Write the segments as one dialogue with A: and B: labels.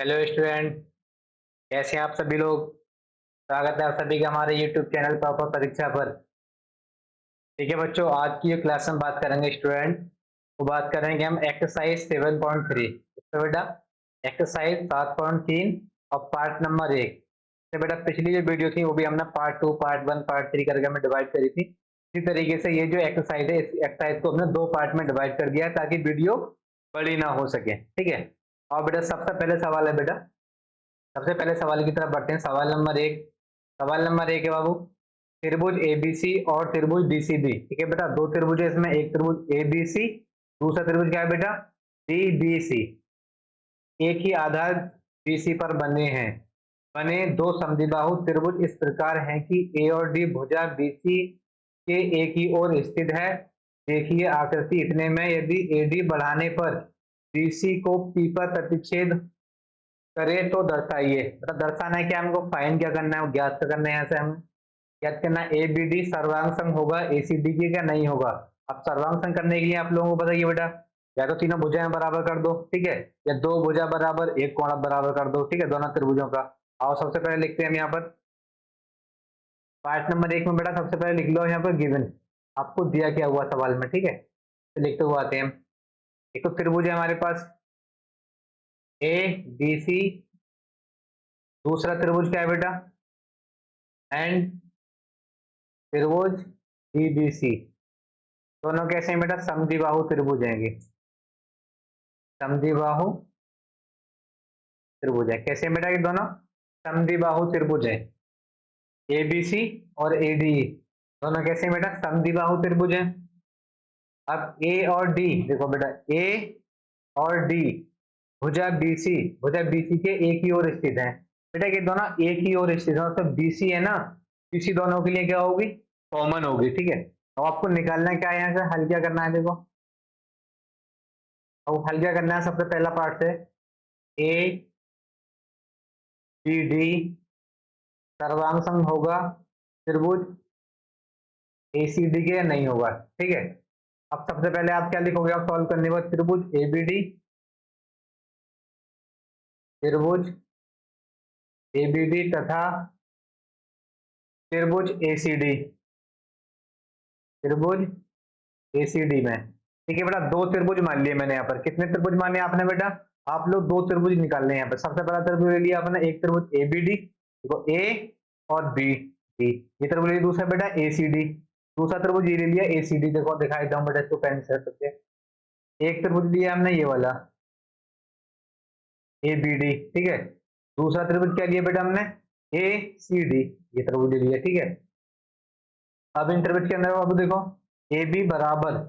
A: Hello student. कैसे हैं आप सभी लोग। स्वागत है आप सभी का हमारे यूट्यूब चैनल टॉपर परीक्षा पर। ठीक है बच्चों, आज की जो क्लास में बात करेंगे स्टूडेंट, वो बात करेंगे हम एक्सरसाइज 7.3। तो बेटा एक्सरसाइज 7.3 और पार्ट नंबर 1। तो बेटा पिछली जो वीडियो थी वो भी हमने पार्ट 2 पार्ट 1 पार्ट 3 करके हमने डिवाइड करी थी। इसी तरीके से ये जो एक्सरसाइज है, इस एक्सरसाइज को हमने दो पार्ट में डिवाइड कर दिया है ताकि वीडियो बड़ी ना हो सके। ठीक है। और बेटा सबसे पहले सवाल है बेटा, सबसे पहले सवाल की तरफ बढ़ते हैं। सवाल नंबर 1। सवाल नंबर 1 है बाबू, त्रिभुज एबीसी और त्रिभुज डीसीबी। ठीक है बेटा, दो त्रिभुज है इसमें, एक त्रिभुज एबीसी, दूसरा त्रिभुज क्या है बेटा, डीबीसी। एक ही आधार बीसी पर बने हैं। बने दो समद्विबाहु त्रिभुज इस प्रकार हैं कि ए और डी भुजा बीसी के एक ही ओर स्थित है। देखिए आकृति इतने में यदि एडी बढ़ाने पर बीसी को पी पर प्रतिच्छेद करे तो दर्शाइए। मतलब दर्शाना है क्या हमको, फाइंड क्या करना है, वो ज्ञात करना है। यहाँ से हम ज्ञात करना है ए बी डी सर्वांग संग होगा एसीडी के, क्या नहीं होगा। अब सर्वांग संग करने के लिए आप लोगों को बताइए बेटा, या तो तीनों भुजाएं बराबर कर दो, ठीक है, या दो भुजा बराबर एक कोण बराबर कर दो, ठीक है, दोनों त्रिभुजों का। और सबसे पहले लिखते हैं हम यहाँ पर पार्ट नंबर 1 में बेटा, सबसे पहले लिख लो यहाँ पर गिवन, आपको दिया क्या हुआ सवाल में। ठीक है, तो लिखते हुए आते हैं हम। एक तो त्रिभुज है हमारे पास ए बी सी, दूसरा त्रिभुज क्या है बेटा, एंड त्रिभुज डीबीसी। दोनों कैसे हैं बेटा, समद्विबाहु त्रिभुज हैं। समद्विबाहु त्रिभुज है। कैसे हैं बेटा ये दोनों, समद्विबाहु त्रिभुज है। एबीसी और एडी दोनों कैसे हैं बेटा, समद्विबाहु त्रिभुज है। अब ए और डी देखो बेटा, ए और डी भुजा बीसी के एक ही ओर स्थित है। बेटा ये दोनों एक ही ओर स्थित है, मतलब बीसी है ना, बीसी दोनों के लिए क्या होगी, कॉमन होगी। ठीक है, अब आपको निकालना क्या है, यहाँ से हल क्या करना है। देखो अब हल क्या करना है, सबसे पहला पार्ट से ए बी डी सर्वांग संग होगा त्रिभुज एसीडी के या नहीं होगा। ठीक है, अब सबसे पहले आप क्या लिखोगे, आप सॉल्व करने के बाद त्रिभुज एबीडी, त्रिभुज एबीडी तथा त्रिभुज एसीडी, त्रिभुज एसीडी में। ठीक है बेटा, दो त्रिभुज मान लिए मैंने यहाँ पर। कितने त्रिभुज माने आपने बेटा, आप लोग दो त्रिभुज निकालने हैं यहाँ पर। सबसे पहला त्रिभुज ले लिया आपने, एक त्रिभुज एबीडी, देखो ए और बी डी, ये त्रिभुज ले लिया। दूसरा बेटा एसीडी, दूसरा त्रिभुज ये ले लिया एसीडी। देखो दिखाई देता हूँ बेटा इसको पेन से सकते। एक त्रिभुज लिया हमने ये वाला ए बी डी, ठीक है। दूसरा त्रिभुज क्या लिया बेटा हमने, ए सी डी, ये त्रिभुज ले लिया। ठीक है, अब इन त्रिभुज के अंदर अब देखो ए बी बराबर,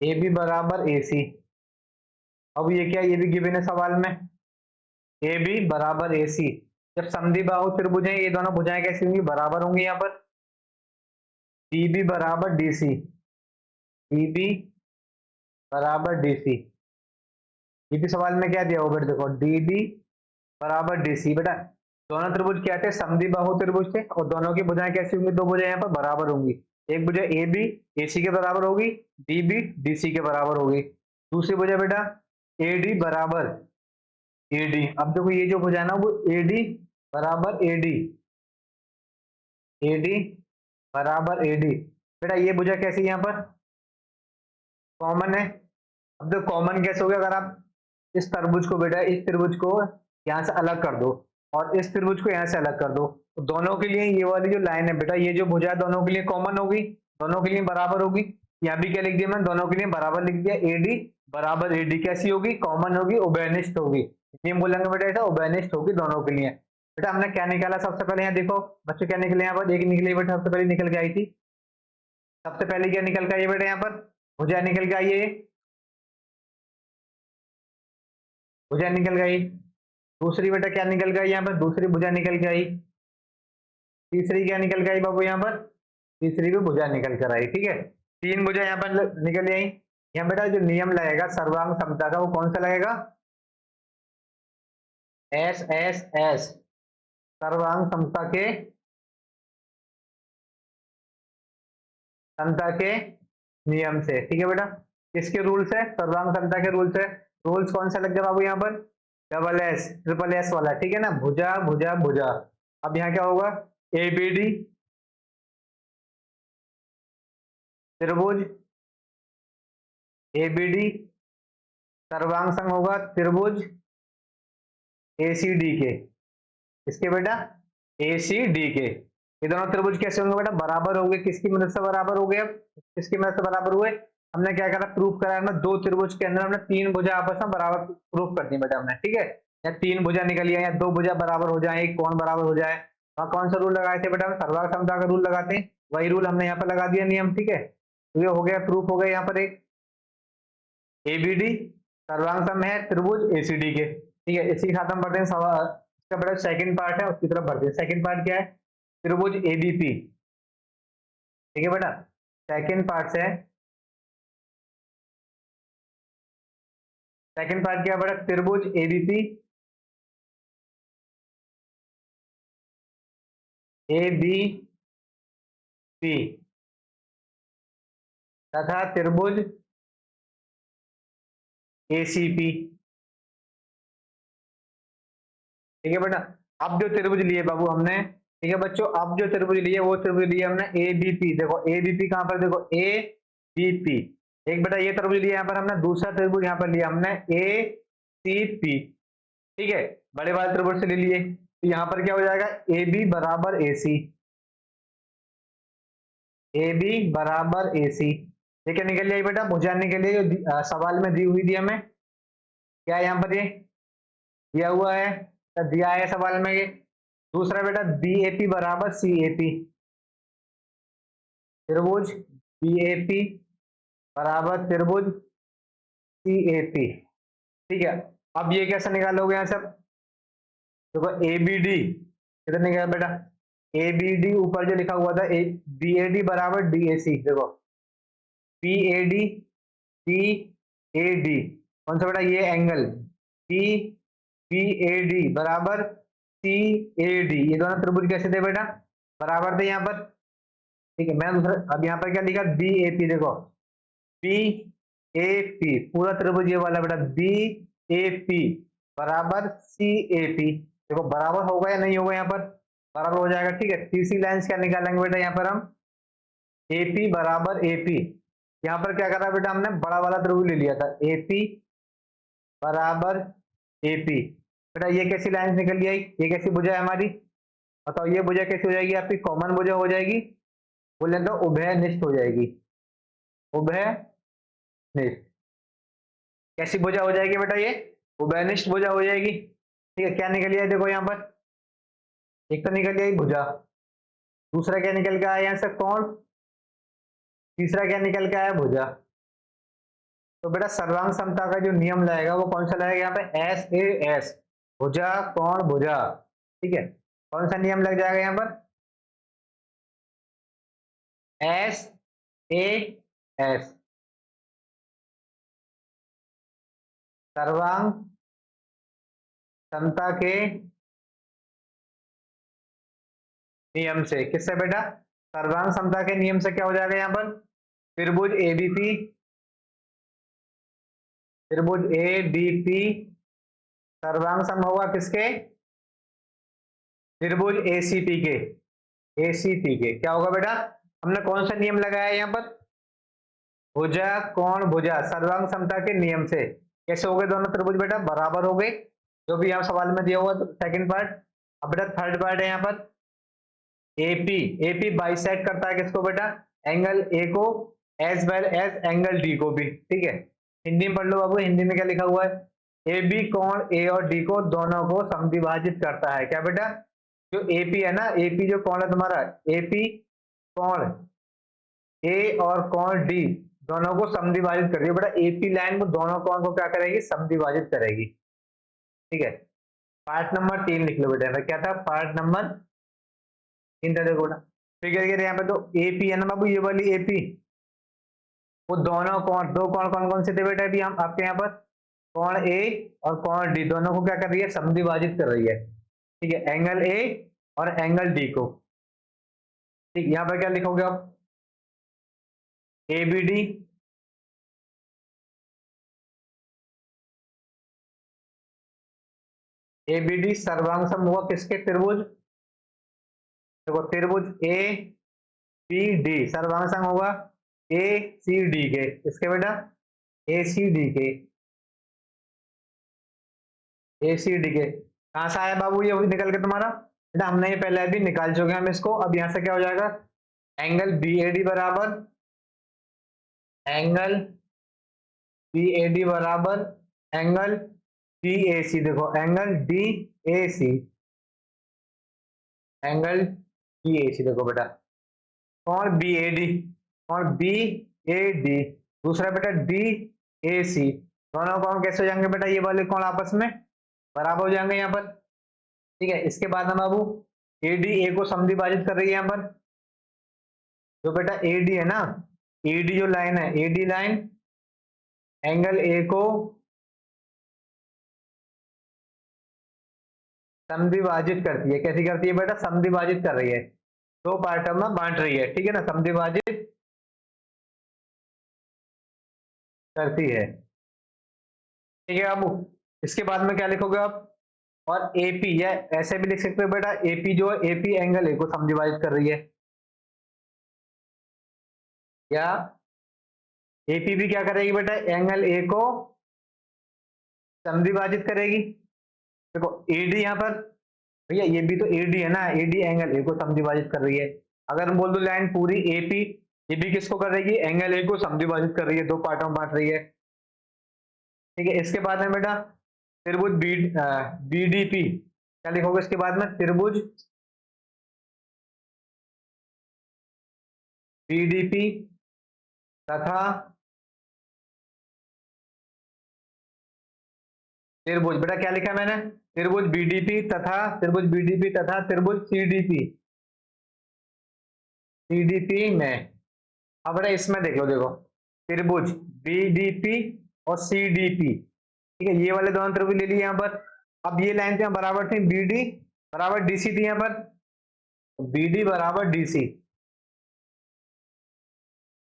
A: ए बी बराबर ए सी। अब ये क्या, ये भी गिवन है सवाल में, ए बी बराबर ए सी। जब समद्विबाहु त्रिभुज है ये दोनों भुजाएं कैसी होंगी, बराबर होंगी। यहाँ पर डी बी बराबर डी सी, डी बी बराबर डी सी। ये भी सवाल में क्या दिया होगा बेटा, देखो डी बी बराबर डी सी। बेटा दोनों त्रिभुज क्या थे, समद्विबाहु त्रिभुज थे, और दोनों की भुजाएं कैसी होंगी, दो भुजाएं यहाँ पर बराबर होंगी। एक भुजा ए बी ए सी के बराबर होगी, डी बी डी सी के बराबर होगी। दूसरी भुजा बेटा ए डी बराबर ए डी। अब देखो ये जो भुजा है ना, वो ए डी बराबर ए डी, ए डी बराबर ए डी। बेटा ये भुजा कैसी है, यहाँ पर कॉमन है। अब देखो कॉमन कैसे हो गया, अगर आप इस त्रिभुज को बेटा, इस त्रिभुज को यहाँ से अलग कर दो और इस त्रिभुज को यहाँ से अलग कर दो, तो दोनों के लिए ये वाली जो लाइन है बेटा, ये जो भुजा है दोनों के लिए कॉमन होगी, दोनों के लिए बराबर होगी। यहाँ भी क्या लिख दिया मैंने, दोनों के लिए बराबर लिख दिया, एडी बराबर एडी कैसी होगी, कॉमन होगी, उभयनिष्ठ होगी। नियम बोलेंगे बेटा ऐसा, उभयनिष्ठ होगी दोनों के लिए। बेटा हमने क्या निकाला, सबसे पहले यहाँ देखो बच्चों क्या निकले, यहाँ पर एक निकली बेटा, सबसे पहले निकल के आई थी। सबसे पहले क्या निकल के आई है बेटा, यहाँ पर भुजा निकल के आई है, भुजा निकल गई। दूसरी बेटा क्या निकल गई, यहाँ पर दूसरी भुजा निकल के आई। तीसरी क्या निकल के आई बाबू, यहाँ पर तीसरी भी भुजा निकल कर आई। ठीक है, तीन भुजा यहाँ पर निकल आई। यहाँ बेटा जो नियम लगेगा सर्वांग समता का, वो कौन सा लगेगा, एस एस एस, सर्वांग समता के नियम से। ठीक है बेटा, किसके रूल से, सर्वांग समता के रूल से। रूल्स कौन सा लग गया बाबू यहाँ पर, डबल एस ट्रिपल एस वाला, ठीक है ना, भुजा भुजा भुजा। अब यहाँ क्या होगा, ए बी डी त्रिभुज, ए बी डी सर्वांग संग होगा त्रिभुज ए सी डी के, इसके बेटा ए सी डी के। ये दोनों त्रिभुज कैसे होंगे बेटा, बराबर होंगे, किसकी मदद से बराबर हो गए, अब किसकी मदद से बराबर हुए, हमने क्या करा, प्रूफ करा हमने, दो त्रिभुज के अंदर हमने तीन भुजा आपस में बराबर प्रूफ कर दी बेटा हमने, ठीक है, या तीन भुजा निकली है या दो भुजा बराबर हो जाए, एक कोण बराबर हो जाए, वहां कौन सा रूल लगाए थे बेटा, सर्वांग समता का रूल लगाते हैं, वही रूल हमने यहाँ पर लगा दिया नियम, ठीक है। तो ये हो गया, प्रूफ हो गया यहाँ पर एक एबीडी सर्वांग सम है त्रिभुज एसीडी के, ठीक है। इसी के साथ हम बढ़ते हैं सवाल, इसका बेटा सेकंड पार्ट है उसकी तरफ बढ़ते हैं। सेकंड पार्ट क्या है, त्रिभुज एबीपी, ठीक है बेटा, सेकंड पार्ट से, सेकंड पार्ट क्या है बेटा, त्रिभुज एबीपी ए बी पी तथा त्रिभुज एसीपी, ठीक है बेटा। अब जो त्रिभुज लिए बाबू हमने, ठीक है बच्चों, अब जो त्रिभुज लिए वो त्रिभुज लिए हमने ए बी पी, देखो ए बी पी कहां पर, देखो ए बी पी, एक बेटा ये त्रिभुज लिया यहाँ पर हमने, दूसरा त्रिभुज यहाँ पर लिया हमने ए सी पी, ठीक है, बड़े वाले त्रिभुज से ले लिए, तो यहाँ पर क्या हो जाएगा, ए बी बराबर ए सी, ए बी बराबर ए सी, ये क्या निकल जाएगी बेटा, भुजा निकल जाएगी जो सवाल में दी हुई थी हमें, क्या है यहाँ पर, ये दिया हुआ है, तो दिया है सवाल में ये। दूसरा बेटा बी ए पी बराबर सी ए पी, त्रिभुज बी ए पी बराबर त्रिभुज सी ए पी, ठीक है। अब ये कैसे निकालोगे यहाँ सब, देखो ए बी डी किधर निकला बेटा, ए बी डी ऊपर जो लिखा हुआ था ए बी ए डी बराबर डी ए सी, देखो P A D P A D, कौन सा बेटा, ये angle P P A D बराबर सी ए डी, ये दोनों त्रिभुज कैसे थे बेटा, बराबर थे यहाँ पर, ठीक है। मैं दूसरा, अब यहाँ पर क्या लिखा, बी ए पी, देखो बी ए पी पूरा त्रिभुज ये वाला बेटा, बी ए पी बराबर सी ए पी, देखो बराबर होगा या नहीं होगा, यहाँ पर बराबर हो जाएगा, ठीक है। तीसरी लाइन क्या निकालेंगे बेटा, यहाँ पर हम ए पी बराबर ए पी, यहाँ पर क्या करा बेटा हमने, बड़ा वाला त्रिभुज ले लिया था, ए पी बराबर ए पी, बेटा ये कैसी लाइन निकल आई, ये कैसी भुजा है हमारी, बताओ ये भुजा कैसी हो जाएगी आपकी, कॉमन भुजा हो जाएगी, बोले तो उभयनिष्ठ हो जाएगी, उभयनिष्ठ, कैसी भुजा हो जाएगी बेटा, ये उभयनिष्ठ भुजा हो जाएगी, ठीक है। क्या निकल है देखो यहाँ पर, एक तो निकल गई भुजा, दूसरा क्या निकल के आया यहाँ से कोण, तीसरा क्या निकल के आया भुजा, तो बेटा सर्वांग समता का जो नियम लगेगा वो कौन सा लगेगा यहाँ पे, एस ए एस, भुजा कोण भुजा, ठीक है। कौन सा नियम लग जाएगा यहाँ पर, एस ए एस, सर्वांग समता के नियम से, किससे बेटा, सर्वांग समता के नियम से क्या हो जाएगा यहाँ पर, त्रिभुज एबीपी, त्रिभुज ए बी पी सर्वांग सम होगा किसके, त्रिभुज एसीपी के, एसीपी के क्या होगा बेटा, हमने कौन सा नियम लगाया यहाँ पर, भुजा कोण भुजा सर्वांग समता के नियम से, कैसे हो गए दोनों त्रिभुज बेटा, बराबर हो गए, जो भी यहाँ सवाल में दिया हुआ सेकंड पार्ट। अब बेटा थर्ड पार्ट है यहाँ पर, एपी, एपी बाइसेक्ट करता है किसको बेटा, एंगल ए को as well as angle D को भी, ठीक है। हिंदी में पढ़ लो बाबू, हिंदी में क्या लिखा हुआ है, ए बी कोण ए और डी को दोनों को समद्विभाजित करता है, क्या बेटा, जो एपी है ना, एपी जो कोण है तुम्हारा, एपी कोण ए और कोण डी दोनों को समद्विभाजित कर रही है बेटा, एपी लाइन को दोनों कोण को क्या करेगी, समद्विभाजित करेगी, ठीक है। पार्ट नंबर 3 लिख लो बेटा, क्या था पार्ट नंबर 3 था, देखो बेटा फिगर यहाँ पे, तो एपी है ना बाबू, ये वाली एपी, वो दोनों कोण, दो कोण कौन कौन से थे बेटा, अभी हम आपके यहाँ पर कोण ए और कोण डी दोनों को क्या कर रही है, समद्विभाजित कर रही है, ठीक है, एंगल ए और एंगल डी को, ठीक। यहाँ पर क्या लिखोगे आप, ए बी डी ABD सर्वांग सम होगा किसके? त्रिभुज, देखो त्रिभुज ABD सर्वांग सम होगा ACD के, इसके बेटा ACD के, ACD के। कहां से आया बाबू ये निकल के तुम्हारा? बेटा हमने ये पहले भी निकाल चुके हैं हम इसको। अब यहां से क्या हो जाएगा? एंगल BAD बराबर, एंगल BAD बराबर एंगल DAC, देखो एंगल DAC, एंगल DAC देखो बेटा, कौन? BAD, कौन? BAD, दूसरा बेटा DAC, दोनों कौन कैसे हो जाएंगे बेटा? ये वाले कौन आपस में बराबर हो जाएंगे यहाँ पर, ठीक है। इसके बाद में बाबू AD को समद्विभाजित कर रही है यहाँ पर, जो बेटा AD है ना, AD जो लाइन है, AD लाइन एंगल A को समद्विभाजित करती है। कैसी करती है बेटा? समद्विभाजित कर रही है, दो पार्टों में बांट रही है, ठीक है ना, समद्विभाजित करती है, ठीक है बाबू। इसके बाद में क्या लिखोगे आप? और AP, या ऐसे भी लिख सकते हो बेटा, AP जो है, AP एंगल A को समद्विभाजित कर रही है, या AP भी क्या करेगी बेटा? एंगल A को समद्विभाजित करेगी। देखो AD यहाँ पर, भैया ये भी तो AD है ना, AD एंगल A को समद्विभाजित कर रही है। अगर हम बोल दो लाइन पूरी AP, ये भी किसको कर रही है? एंगल A को समद्विभाजित कर रही है, दो पार्टों में बांट रही है, ठीक है। इसके बाद में बेटा त्रिभुज BDP, क्या लिखोगे इसके बाद में? त्रिभुज BDP तथा त्रिभुज, बेटा क्या लिखा है मैंने? त्रिभुज BDP तथा, त्रिभुज BDP तथा त्रिभुज CDP में। अब बेटा इसमें देख लो, देखो त्रिभुज BDP और CDP, ठीक है, ये वाले दोनों त्रिभुज ले लिए यहाँ पर। अब ये लाइन थी बराबर थी, BD बराबर DC थी यहाँ पर, BD बराबर DC,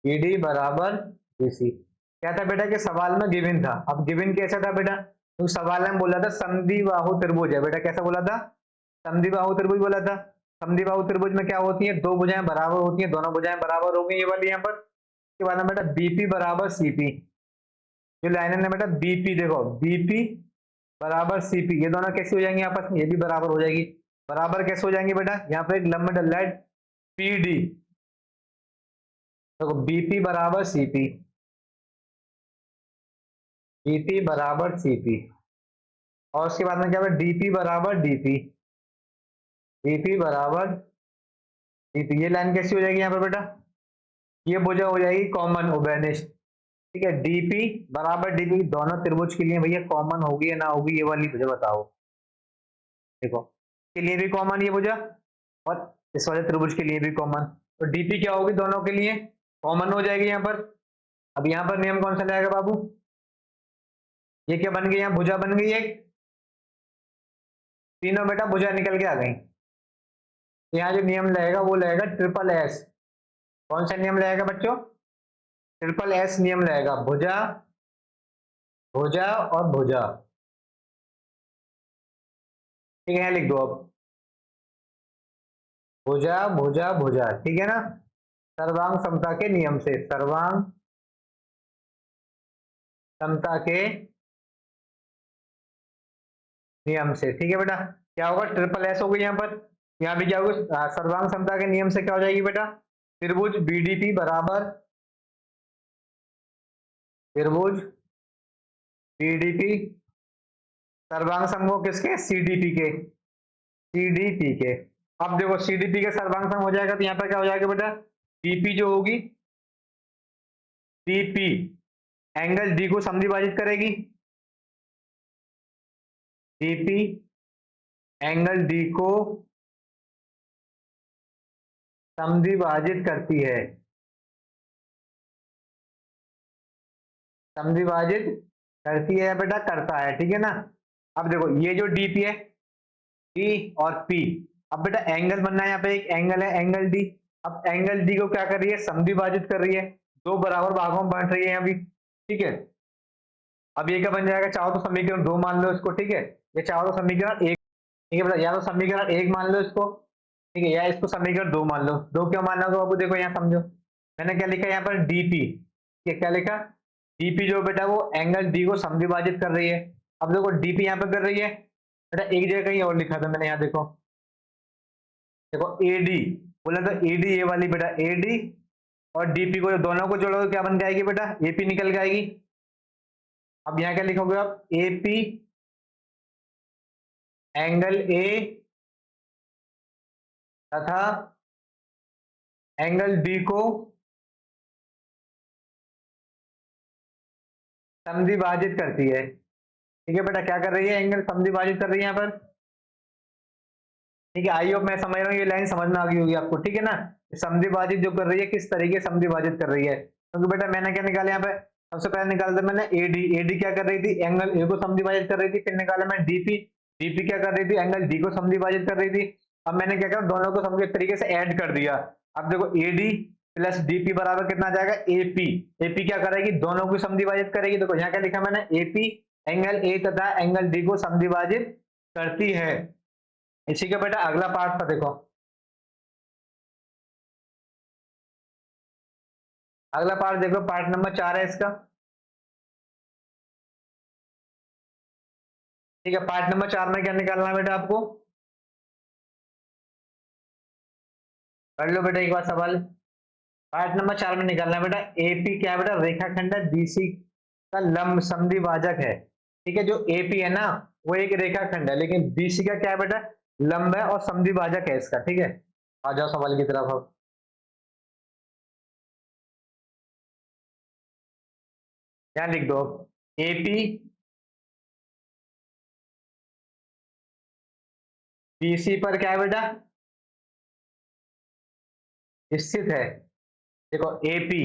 A: BD बराबर DC। क्या था बेटा कि सवाल में गिवन था। अब गिवन कैसा था बेटा? तो सवाल में बोला था समद्विबाहु त्रिभुज है बेटा, कैसा बोला था? समद्विबाहु त्रिभुज बोला था। समद्विबाहु त्रिभुज में क्या होती है? दो भुजाएं बराबर होती हैं, दोनों भुजाएं बराबर होंगी, ये वाली यहाँ पर। इसके बाद में बेटा BP बराबर CP, जो लाइन है बेटा BP, देखो BP बराबर CP, ये दोनों कैसी हो जाएंगी आपस में? ये भी बराबर हो जाएगी। बराबर कैसे हो जाएंगे बेटा? यहाँ पर एक लंब डल रहा है PD, देखो BP बराबर CP, BP बराबर CP, और उसके बाद में क्या है? DP बराबर DP, DP बराबर DP। ये लाइन कैसी हो जाएगी यहाँ पर बेटा? ये भुजा हो जाएगी कॉमन उभयनिष्ठ, ठीक है। DP बराबर DP दोनों त्रिभुज के लिए भैया कॉमन होगी या ना होगी? ये वाली मुझे बताओ। देखो के लिए भी कॉमन ये भुजा, और इस वाले त्रिभुज के लिए भी कॉमन, तो DP क्या होगी? दोनों के लिए कॉमन हो जाएगी यहाँ पर। अब यहाँ पर नियम कौन सा लाएगा बाबू? ये क्या बन गई? यहाँ भुजा बन गई एक, तीनों बेटा भुजा निकल के आ गई। यहाँ जो नियम लगेगा वो लगेगा SSS। कौन सा नियम लगेगा बच्चों? SSS नियम लगेगा, भुजा भुजा और भुजा, ठीक है। यहाँ लिख दो अब, भुजा भुजा भुजा, ठीक है ना, सर्वांग समता के नियम से, सर्वांग समता के नियम से, ठीक है बेटा। क्या होगा? SSS हो गई यहाँ पर। यहाँ भी क्या होगा? सर्वांग समता के नियम से क्या हो जाएगी बेटा? त्रिभुज BDP बराबर, त्रिभुज BDP सर्वांग समूह किसके? CDP के, CDP के। अब देखो CDP के सर्वांग सम हो जाएगा तो यहाँ पर क्या हो जाएगा बेटा? DP जो होगी, DP एंगल D को समद्विभाजित करेगी, DP एंगल D को समद्विभाजित करती है, समद्विभाजित करती है बेटा, करता है, ठीक है ना। अब देखो ये जो DP है, D और P, अब बेटा एंगल बनना है, यहाँ पे एक एंगल है एंगल D। अब एंगल D को क्या कर रही है? समद्विभाजित कर रही है, दो बराबर भागों में बांट रही है यहाँ भी, ठीक है। अब ये क्या बन जाएगा? चाहो तो समीकरण 2 मान लो इसको, ठीक है। ये चाहो तो समीकरण एक, ठीक है बेटा, या तो समीकरण एक मान लो इसको, ठीक है, या इसको समीकरण दो मान लो। दो क्यों मानना होगा बाबू, देखो यहाँ समझो, मैंने क्या लिखा यहाँ पर डीपी, क्या लिखा, डीपी जो बेटा वो एंगल डी को समद्विभाजित कर रही है। अब देखो डीपी यहाँ पे कर रही है बेटा, एक जगह कहीं और लिखा था मैंने, यहाँ देखो, देखो एडी बोला तो एडी ये वाली बेटा एडी, और डीपी को दोनों को जोड़ोगे क्या बन जाएगी बेटा, एपी निकल के आएगी। अब यहाँ क्या लिखोगे आप, एपी एंगल ए तथा एंगल बी को समद्विभाजित करती है। ठीक है बेटा, क्या कर रही है, एंगल समद्विभाजित कर रही है यहाँ पर। ठीक है, आई होप मैं समझ रहा हूँ, ये लाइन समझ में आ गई होगी आपको, ठीक है ना। समद्विभाजित जो कर रही है, किस तरीके से समद्विभाजित कर रही है, क्योंकि बेटा मैंने क्या निकाला यहाँ पे, सबसे पहले निकाला था मैंने एडी, एडी क्या कर रही थी, एंगल ए को समद्विभाजित कर रही थी। फिर निकाला मैं डीपी, डीपी क्या कर रही थी, एंगल डी को समद्विभाजित कर रही थी। अब मैंने क्या करा, दोनों को समझ एक तरीके से ऐड कर दिया। अब देखो एडी प्लस डीपी बराबर कितना आ जाएगा, एपी, एपी क्या करेगी, दोनों को समद्विभाजित करेगी। देखो यहाँ क्या लिखा मैंने, एपी एंगल ए तथा एंगल डी को समद्विभाजित करती है। इसी का बेटा अगला पार्ट पर देखो, अगला पार्ट देखो, पार्ट नंबर 4 है इसका। ठीक है, पार्ट नंबर 4 में क्या निकालना है बेटा आपको, कर लो बेटा एक बार सवाल। पार्ट नंबर 4 में निकालना है बेटा, एपी क्या है बेटा, रेखाखंड है, बीसी का लंब समद्विभाजक है। ठीक है, जो एपी है ना वो एक रेखाखंड है, लेकिन बीसी का क्या है बेटा, लंब है और समद्विभाजक है इसका। ठीक है, आ जाओ सवाल की तरफ। अब क्या लिख दो, एपी बीसी पर क्या है बेटा, स्थित है। देखो एपी,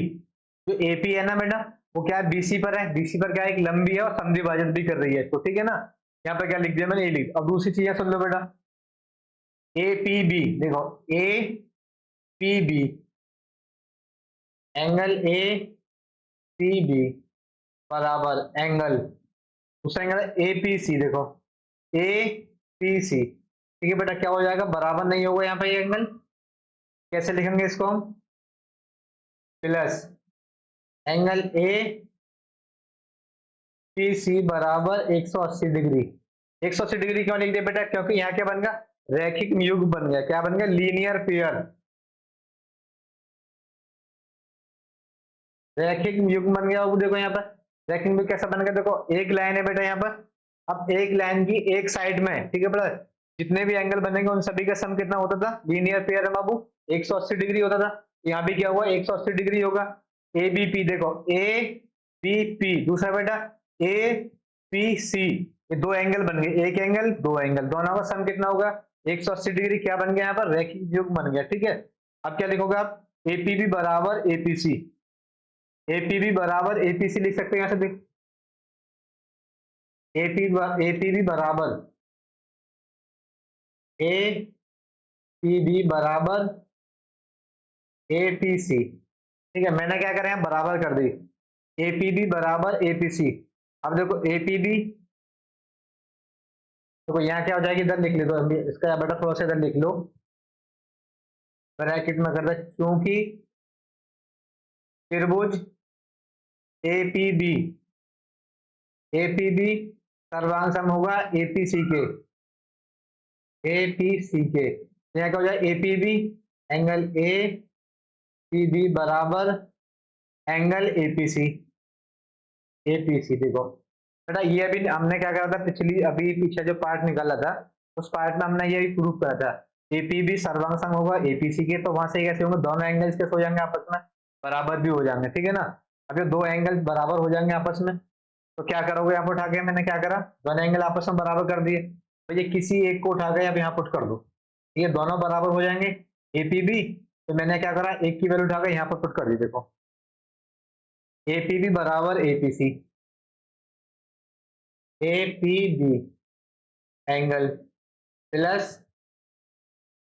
A: जो एपी है ना बेटा, वो क्या है, बीसी पर है, बीसी पर क्या है, एक लंबी है और समद्विभाजन भी कर रही है। तो ठीक है ना, यहाँ पर क्या लिख दिया मैंने, ए लिख। अब दूसरी चीज सुन लो बेटा, ए पी बी, देखो A P B angle A P B बराबर एंगल, दूसरा एंगल है ए पी सी, देखो ए पी सी। ठीक है बेटा, क्या हो जाएगा, बराबर नहीं होगा यहाँ पे ये एंगल, कैसे लिखेंगे इसको हम, plus angle A P C बराबर 180 डिग्री। 180 डिग्री क्यों लिख दिया बेटा, क्योंकि यहाँ क्या बन गया, रैखिक युग्म बन गया। क्या बन गया, लीनियर पेयर, रैखिक युग्म बन गया। अब देखो यहाँ पर रैखिक में कैसा बन गया, देखो एक लाइन है बेटा यहाँ पर, अब एक लाइन की एक साइड में, ठीक है बेटा, जितने भी एंगल बनेंगे उन सभी का सम कितना होता था, लीनियर पेयर है बाबू, 180 डिग्री होता था। यहाँ भी क्या हुआ, 180 डिग्री होगा। ए बी पी, देखो ए बी पी, दूसरा बेटा ए पी सी, ये दो एंगल बन गए, एक एंगल दो एंगल, दोनों का सम कितना होगा, 180 डिग्री। क्या बन गया यहाँ पर, रैखिक युग्म बन गया। ठीक है, अब क्या लिखोगे आप, एपीबी बराबर एपीसी, एपीबी बराबर एपीसी लिख सकते हैं, यहाँ से देख, एपीबी बराबर एपीबी बराबर एपीसी। ठीक है, मैंने क्या करा यहाँ बराबर कर दी, एपीबी बराबर एपीसी। अब देखो एपीबी, देखो यहाँ क्या हो जाएगी, इधर लिख लो, तो इसका बेटा थोड़ा सा इधर लिख लो, ब्रैकेट में कर दे, क्योंकि त्रिभुज एपीबी, एपीबी सर्वांग सम होगा एपीसी के, एपीसी के। यहाँ क्या हो जाए, APB angle A P B बराबर एंगल एपीसी, एपीसी। देखो बेटा ये अभी हमने क्या करा था, पिछली अभी पीछे जो पार्ट निकाला था उस पार्ट में हमने ये प्रूव करा था, एपीबी सर्वांग सम होगा एपीसी के, तो वहां से कैसे होंगे, दोनों एंगल्स कैसे हो जाएंगे आपस में, बराबर भी हो जाएंगे। ठीक है ना, अब ये दो एंगल बराबर हो जाएंगे आपस में, तो क्या करोगे, यहाँ पर उठा के मैंने क्या करा, दोनों एंगल आपस में बराबर कर दिए, तो ये किसी एक को उठा के आप यहाँ पुट कर दो, ये दोनों बराबर हो जाएंगे एपीबी। तो मैंने क्या करा, एक की वैल्यू उठा के यहाँ पर पुट कर दी, देखो एपीबी बराबर APC, APB angle plus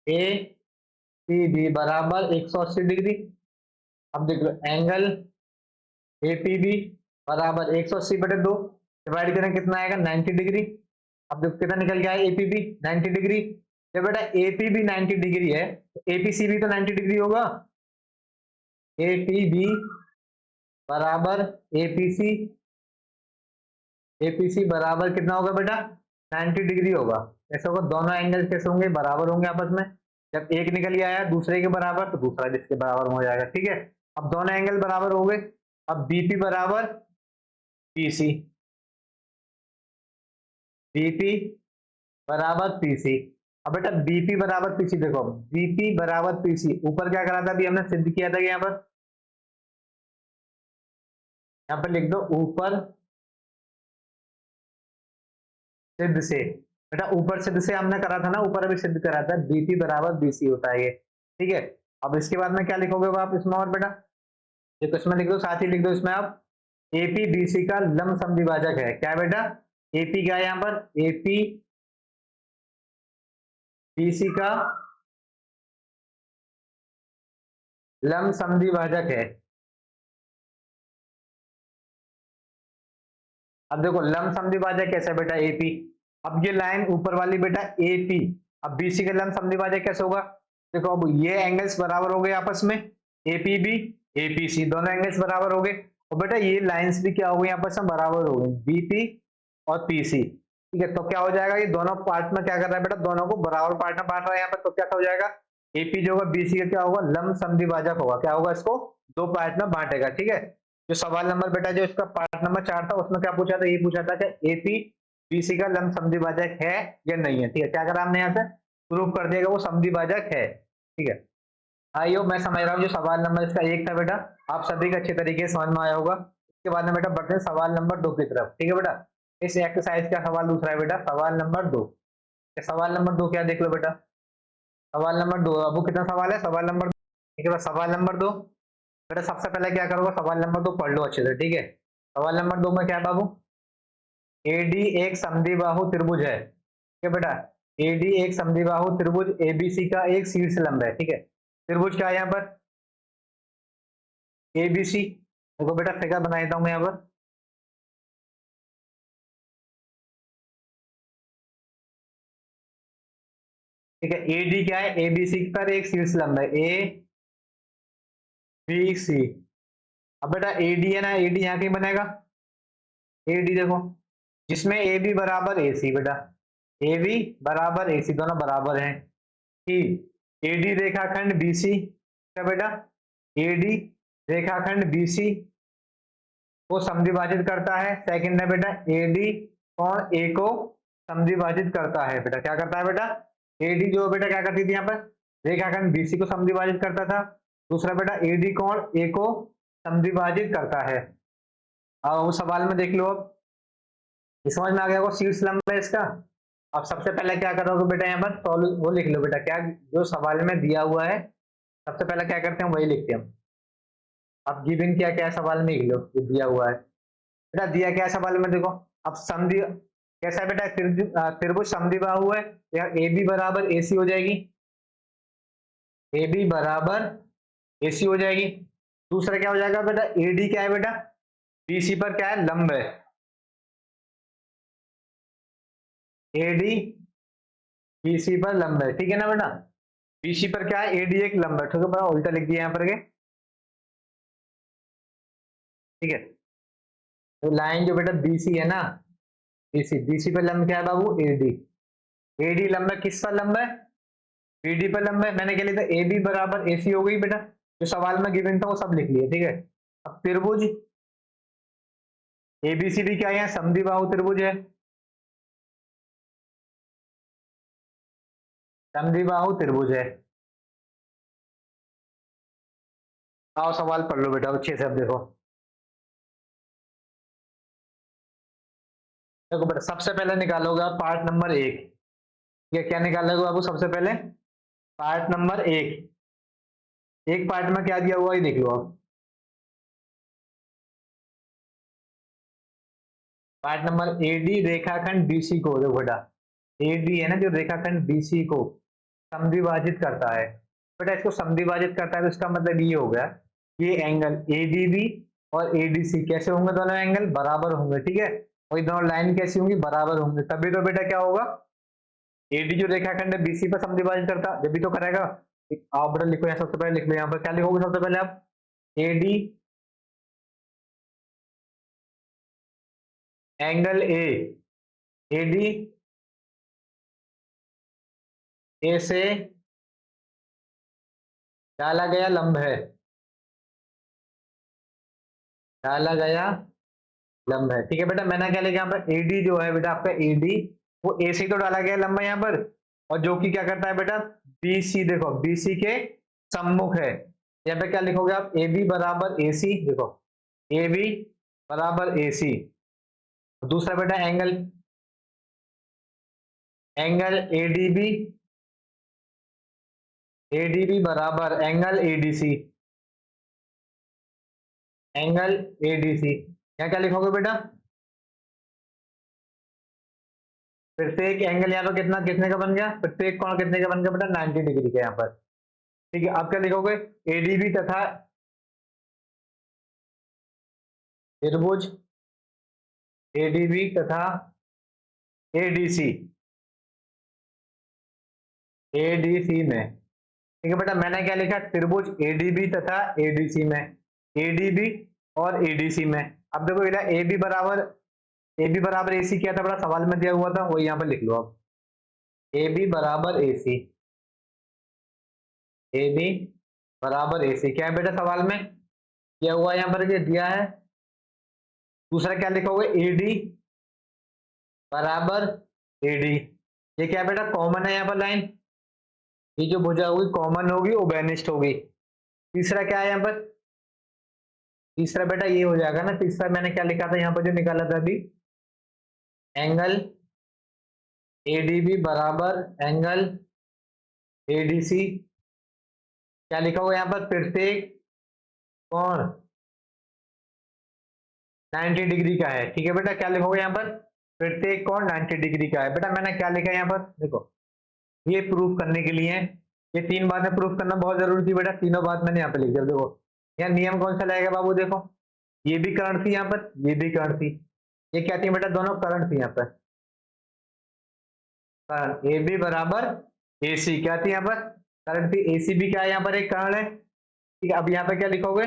A: APB बराबर 180 डिग्री। अब देख लो एंगल एपीबी बराबर 180 बटे 2, डिवाइड करें कितना आएगा, 90 डिग्री। अब देखो कितना निकल गया है, एपीबी 90 डिग्री। जब बेटा एपीबी 90 डिग्री है तो एपीसी भी तो 90 डिग्री होगा। एपीबी बराबर एपीसी, एपीसी बराबर कितना होगा बेटा 90 डिग्री होगा। ऐसा होगा, दोनों एंगल कैसे होंगे, बराबर होंगे आपस में। जब एक निकल के आया दूसरे के बराबर तो दूसरा जिसके बराबर हो जाएगा, ठीक है। अब दोनों एंगल बराबर हो गए। अब बीपी बराबर पीसी, बीपी बराबर पीसी। अब बेटा बीपी बराबर पीसी, देखो बीपी बराबर पीसी, ऊपर क्या करा था अभी हमने, सिद्ध किया था कि यहाँ पर लिख दो ऊपर सिद्ध से। बेटा ऊपर सिद्ध से हमने करा था ना, ऊपर अभी सिद्ध करा था, बीपी बराबर बीसी होता है ये, ठीक है। अब इसके बाद में क्या लिखोगे आप इसमें, और बेटा ये तो इसमें लिख दो, साथ ही लिख दो इसमें आप एपी बीसी का लंब समद्विभाजक है। क्या है बेटा, एपी क्या है यहाँ पर, एपी बीसी का लंब समद्विभाजक है। अब देखो लंब समद्विभाजक कैसे है बेटा, एपी। अब ये लाइन ऊपर वाली बेटा एपी, अब बीसी का लंब समद्विभाजक कैसे होगा, देखो अब ये एंगल्स बराबर हो गए आपस में, एपीबी एपीसी दोनों एंगल्स बराबर हो गए। और बेटा ये लाइंस भी क्या हो गई आपस में, बराबर हो गई, बीपी और पीसी, ठीक है। तो क्या हो जाएगा, ये दोनों पार्ट में क्या कर रहा है बेटा, दोनों को बराबर पार्ट में बांट रहा है यहाँ पर, तो क्या हो जाएगा, एपी जो होगा बीसी का क्या होगा, लंब समद्विभाजक होगा। क्या होगा, इसको दो पार्ट में बांटेगा, ठीक है। जो सवाल नंबर बेटा जो इसका पार्ट नंबर 4 था उसमें क्या पूछा था, ये पूछा था कि एपी बीसी का लंब समद्विभाजक है या नहीं है, ठीक है। क्या करा हमने यहाँ से, प्रूव कर दिया वो समद्विभाजक है, ठीक है। आइयो मैं समझ रहा हूँ जो सवाल नंबर इसका 1 था बेटा, आप सभी का अच्छे तरीके से समझ में आया होगा। इसके बाद में बेटा बढ़ते हैं सवाल नंबर 2 की तरफ, ठीक है बेटा। इस एक्सरसाइज का सवाल दूसरा है बेटा, सवाल नंबर 2। सवाल नंबर 2 क्या देख लो बेटा, सवाल नंबर 2, अब वो कितना सवाल है, सवाल नंबर, ठीक है। सवाल नंबर 2 बेटा, सबसे पहले क्या करोगे, सवाल नंबर 2 पढ़ लो अच्छे से, ठीक है। सवाल नंबर 2 में क्या है बाबू, एडी एक समद्विबाहु त्रिभुज है, ठीक है बेटा। एडी एक समद्विबाहु त्रिभुज एबीसी का एक शीर्ष लंब है, ठीक है। त्रिभुज क्या है यहाँ पर, एबीसी। देखो बेटा फिगर बना देता हूं मैं यहाँ पर, ठीक है। एडी क्या है, एबीसी पर एक शीर्ष लंब है, ए बी सी। अब बेटा एडी है ना, एडी यहाँ कहीं बनेगा, एडी देखो, जिसमें ए बी बराबर ए सी बेटा, ए बी बराबर ए सी दोनों बराबर हैं, कि एडी रेखाखंड बीसी क्या बेटा, एडी रेखाखंड बीसी को समद्विभाजित करता है। सेकंड है बेटा एडी और ए को समद्विभाजित करता है बेटा, क्या करता है बेटा, एडी जो बेटा क्या करती थी यहाँ पर, रेखाखंड बीसी को समद्विभाजित करता था। दूसरा बेटा एडी कोण ए को समद्विभाजित करता है। अब उस सवाल में देख लो, अब समझ में आ गया, वो शीर्ष लंब है इसका। अब सबसे पहले क्या करोगे बेटा, यहाँ पर सॉल्व वो लिख लो बेटा, क्या जो सवाल में दिया हुआ है सबसे पहले क्या करते हैं वही लिखते हैं हम। अब गिवन क्या क्या सवाल में लिख लो जो दिया हुआ है बेटा, दिया क्या सवाल में देखो। अब समद्वि कैसा है बेटा, त्रिभुज समद्विबाहु है, या ए बी बराबर ए सी हो जाएगी, ए बी बराबर ए सी हो जाएगी। दूसरा क्या हो जाएगा बेटा, ए डी क्या है बेटा, बी सी पर क्या है, लंब है, ए डी बी सी पर लंब है, ठीक है ना बेटा। बी सी पर क्या है, ए डी एक लंब है, ठीक है बेटा, उल्टा लिख दिया यहाँ पर के, ठीक है। तो लाइन जो बेटा बी सी है ना, बी सी पर लंब क्या है बाबू, ए डी, ए डी लंब है, किस पर लंब है, बीडी पर लंब है। मैंने क्या लिखा, ए बी बराबर ए सी हो गई बेटा, जो सवाल में गिवन था वो सब लिख लिया, ठीक है। अब त्रिभुज एबीसीडी क्या है, समद्विबाहु त्रिभुज है, समद्विबाहु त्रिभुज है। आओ सवाल पढ़ लो बेटा अच्छे से, अब देखो, देखो बेटा सबसे पहले निकालोगे आप पार्ट नंबर 1, ये क्या निकालोगे बाबू, सबसे पहले पार्ट नंबर 1। एक पार्ट में क्या दिया हुआ है देख लो आप, पार्ट नंबर एडी रेखाखंड बीसी को, देखो बेटा एडी है ना जो रेखाखंड बीसी को समद्विभाजित करता है बेटा, इसको समद्विभाजित करता है तो इसका मतलब ये हो गया, ये एंगल एडीबी और एडीसी कैसे होंगे, दोनों एंगल बराबर होंगे, ठीक है। और ये दोनों लाइन कैसी होंगी, बराबर होंगे, तभी तो बेटा क्या होगा, एडी जो रेखाखंड है बीसी पर समद्विभाजन करता, जब भी तो करेगा। आप बेटा लिखो, यहाँ सबसे पहले लिख लो, यहाँ पर क्या लिखोगे सबसे पहले आप, एडी एंगल एडी ए से डाला गया लंब है, डाला गया लंब है। ठीक है बेटा, मैंने क्या लिखा यहाँ पर, एडी जो है बेटा आपका, एडी वो ए से तो डाला गया लंब है यहाँ पर, और जो कि क्या करता है बेटा, बीसी, देखो बीसी के सम्मुख है। यहाँ पे क्या लिखोगे आप, ए बी बराबर ए सी, देखो ए बी बराबर ए सी। दूसरा बेटा एंगल, एंगल एडीबी, एडीबी बराबर एंगल एडीसी, एंगल एडीसी। यहाँ क्या लिखोगे बेटा, प्रत्येक एंगल यहाँ पर कितना, कितने का बन गया, प्रत्येक कोण कितने का बन गया बेटा, 90 डिग्री का यहाँ पर। ठीक है, अब क्या लिखोगे, एडीबी तथा त्रिभुज एडीबी तथा एडीसी, एडीसी में। ठीक है बेटा, मैंने क्या लिखा, त्रिभुज एडीबी तथा एडीसी में, एडीबी और एडीसी में। अब देखो बेटा, ए बी बराबर ए सी क्या था बड़ा, सवाल में दिया हुआ था, वही यहाँ पर लिख लो आप, ए बी बराबर ए सी, ए बी बराबर ए सी क्या है बेटा, सवाल में दिया हुआ है, यहाँ पर ये दिया है। दूसरा क्या लिखोगे, ए डी बराबर ए डी, ये क्या है बेटा, कॉमन है यहाँ पर लाइन, ये जो भुजा होगी कॉमन होगी, वो बेनिस्ट होगी। तीसरा क्या है यहाँ पर, तीसरा बेटा ये हो जाएगा ना, तीसरा मैंने क्या लिखा था यहाँ पर जो निकाला था अभी, एंगल एडीबी बराबर एंगल एडीसी। क्या लिखा हुआ यहाँ पर, प्रत्येक कोण 90 डिग्री का है। ठीक है बेटा, क्या लिखोगे यहाँ पर, प्रत्येक कोण 90 डिग्री का है। बेटा मैंने क्या लिखा है यहाँ पर, देखो ये प्रूफ करने के लिए, ये तीन बातें प्रूफ करना बहुत जरूरी थी बेटा, तीनों बात मैंने यहाँ पे लिख दिया। देखो यहाँ नियम कौन सा लगेगा बाबू, देखो ये भी करंट थी यहाँ पर, ये भी करंट थी, ये क्या थी बेटा, दोनों करंट थी यहाँ पर, करंट ए बी बराबर ए सी क्या थी यहाँ पर, करंट थी, ए सी भी क्या है यहाँ पर, एक करंट है। ठीक है, अब यहाँ पे क्या लिखोगे,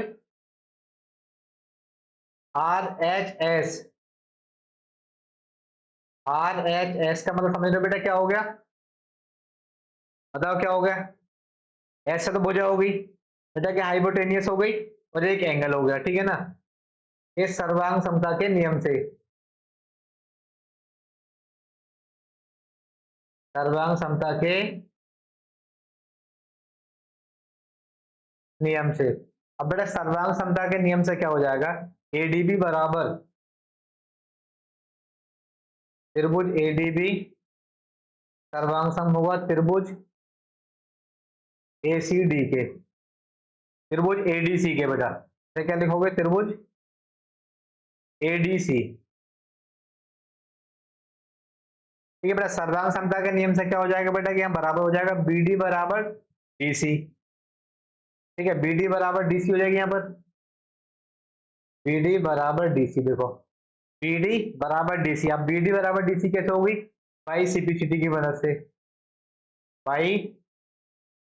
A: R H S, R H S का मतलब समझ लो बेटा क्या हो गया, बताओ क्या हो गया, एस से तो भुजा हो गई बेटा, क्या हाइपोटेनियस हो गई, और एक एंगल हो गया। ठीक है ना, ये सर्वांग समता के नियम से, सर्वांग समता के नियम से। अब बेटा सर्वांग समता के नियम से क्या हो जाएगा, एडीबी बराबर त्रिभुज एडीबी सर्वांग सम होगा त्रिभुज एसीडी के, त्रिभुज एडीसी के बेटा, तो क्या लिखोगे, त्रिभुज एडीसी। ठीक है बेटा, सर्वांग समता के नियम से क्या हो जाएगा बेटा, कि यहाँ बराबर हो जाएगा बीडी बराबर डीसी। ठीक है, बीडी बराबर डीसी हो जाएगी यहाँ पर, बीडी बराबर डीसी, देखो बीडी बराबर डीसी। अब बीडी बराबर डीसी कैसे होगी, बाई सीपीसीटी की मदद से, बाई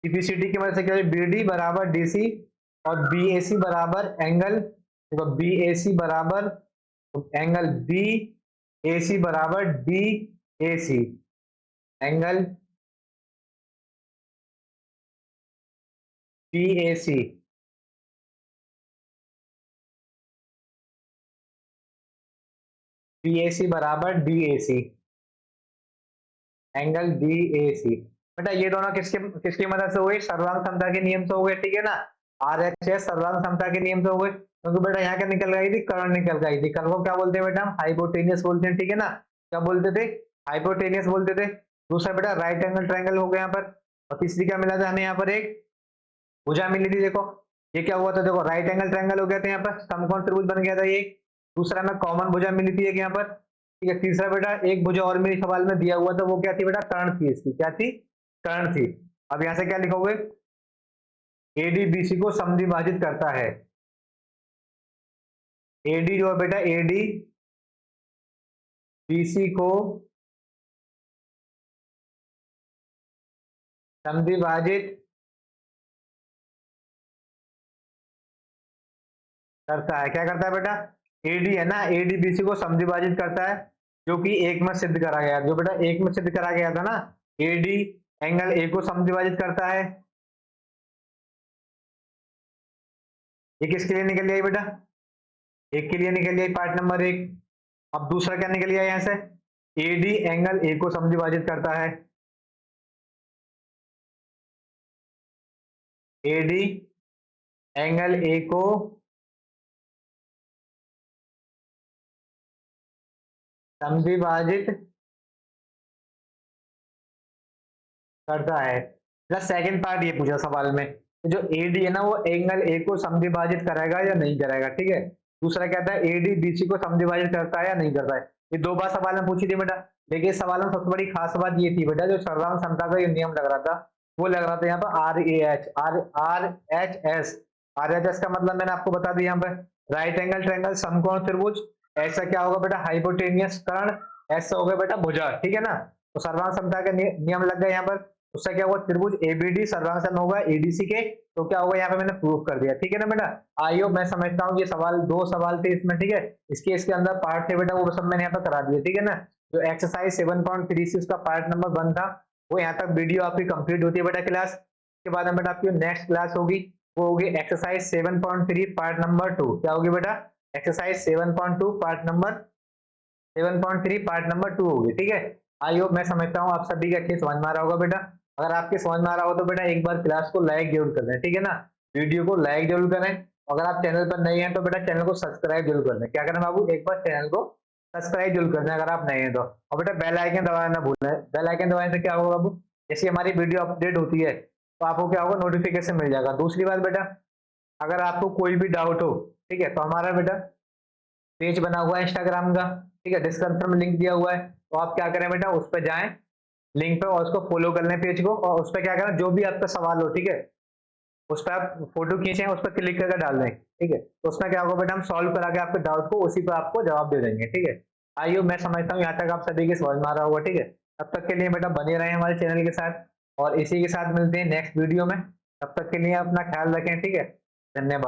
A: सीपीसीटी की मदद से क्या, बीडी बराबर डीसी और बीएसी बराबर एंगल, देखो बीएसी बराबर एंगल बी एसी बराबर D AC, angle BAC, BAC बराबर डीएसी, एंगल डीएसी। बेटा ये दोनों किसके किसकी मदद से हुए, सर्वांग समता के नियम से हो गए। ठीक है ना, आर एच एस सर्वांग समता के नियम से हो गए, क्योंकि बेटा यहाँ क्या निकल गई थी, करंट निकल गई थी, करंट को क्या बोलते हैं बेटा, हाइपोटेनियस बोलते हैं। ठीक है ना, क्या बोलते थे, हाइपोटेनियस बोलते थे। दूसरा बेटा राइट एंगल ट्रायंगल हो गया यहाँ पर, और तीसरी क्या मिला था हमें, यहाँ पर एक भुजा मिली थी। देखो ये क्या हुआ था, देखो राइट एंगल ट्रायंगल हो गया था, यहाँ पर समकोण त्रिभुज बन गया था ये। दूसरा में कॉमन भुजा मिली थी एक यहाँ पर। ठीक है, तीसरा बेटा एक भुजा और मेरे सवाल में दिया हुआ था, वो क्या थी बेटा, कर्ण थी, इसकी क्या थी, कर्ण थी। अब यहां से क्या लिखोगे, एडी बीसी को समद्विभाजित करता है, एडी जो है बेटा, एडी BC को समविभाजित करता है। क्या करता है बेटा? AD है ना, AD BC को समविभाजित करता है, जो कि एक में सिद्ध करा गया, जो बेटा एक में सिद्ध करा गया था ना, AD एंगल A को समविभाजित करता है। ये किसके लिए निकल गया बेटा? एक के लिए निकल गया पार्ट नंबर 1। अब दूसरा क्या निकल गया यहां से? AD एंगल A को समविभाजित करता है। AD एंगल A को समविभाजित करता है। प्लस सेकंड पार्ट ये पूछा सवाल में, जो AD है ना वो एंगल A को समविभाजित करेगा या नहीं करेगा, ठीक है। दूसरा कहता है AD BC को समविभाजित करता है या नहीं करता है। ये दो बार सवाल में पूछी थी बेटा। लेकिन इस सवाल में सबसे बड़ी खास बात ये थी बेटा, जो सर्वांग समता का ये नियम लग रहा था, वो लग रहा था यहाँ पर RHS का मतलब मैंने आपको बता दिया यहाँ पे, राइट एंगल ट्रायंगल समकोण त्रिभुज। ऐसा क्या होगा बेटा? हाइपोटेनियस कर्ण। ऐसा होगा बेटा भुजा, ठीक है ना। तो सर्वांग समता का नियम लग गया यहाँ पर। उससे क्या होगा? त्रिभुज ABD सर्वांग होगा ADC के। तो क्या होगा यहाँ पे मैंने प्रूफ कर दिया, ठीक है ना बेटा। आइयो मैं समझता हूँ ये सवाल, दो सवाल थे इसमें, ठीक है। इसके अंदर पार्ट थे बेटा, वो सब मैंने यहाँ पे करा दिया, ठीक है ना। जो एक्सरसाइज 7.36 का पार्ट नंबर 1 था, वो यहाँ तक वीडियो आपकी कंप्लीट होती है बेटा क्लास। के बाद में बेटा आपकी नेक्स्ट क्लास होगी, वो होगी एक्सरसाइज 7.3 पार्ट नंबर 2। क्या होगी बेटा? Exercise 7.2 part number 7.3 part number 2 होगी, ठीक है। आई होप मैं समझता हूँ आप सभी का अच्छे समझ में आ रहा होगा बेटा। अगर आपके समझ में आ रहा हो तो बेटा एक बार क्लास को लाइक जरूर कर दें, ठीक है ना। वीडियो को लाइक जरूर करें। अगर आप चैनल पर नए हैं तो बेटा चैनल को सब्सक्राइब जरूर कर दें। क्या करें बाबू? एक बार चैनल को सब्सक्राइब जरूर कर दें अगर आप नए हैं तो। और बेटा बेल आइकन दबाना ना भूलें। बेल आइकन दबाने से क्या होगा बाबू? जैसे हमारी वीडियो अपडेट होती है तो आपको क्या होगा? नोटिफिकेशन मिल जाएगा। दूसरी बात बेटा, अगर आपको कोई भी डाउट हो, ठीक है, तो हमारा बेटा पेज बना हुआ है इंस्टाग्राम का, ठीक है, डिस्क्रिप्शन में लिंक दिया हुआ है। तो आप क्या करें बेटा, उस पर जाएं लिंक पे और उसको फॉलो कर लें पेज को, और उस पर क्या करें, जो भी आपका सवाल हो, ठीक है, उस पर आप फोटो खींचें, उस पर क्लिक करके डाल दें, ठीक है। तो उसमें क्या होगा बेटा, हम सॉल्व करा के आपके डाउट को उसी पर आपको जवाब दे देंगे, ठीक है। आइए मैं समझता हूँ यहाँ तक आप सभी के समझ में आ रहा होगा, ठीक है। तब तक के लिए बेटा बने रहें हमारे चैनल के साथ, और इसी के साथ मिलते हैं नेक्स्ट वीडियो में। तब तक के लिए अपना ख्याल रखें, ठीक है। धन्यवाद।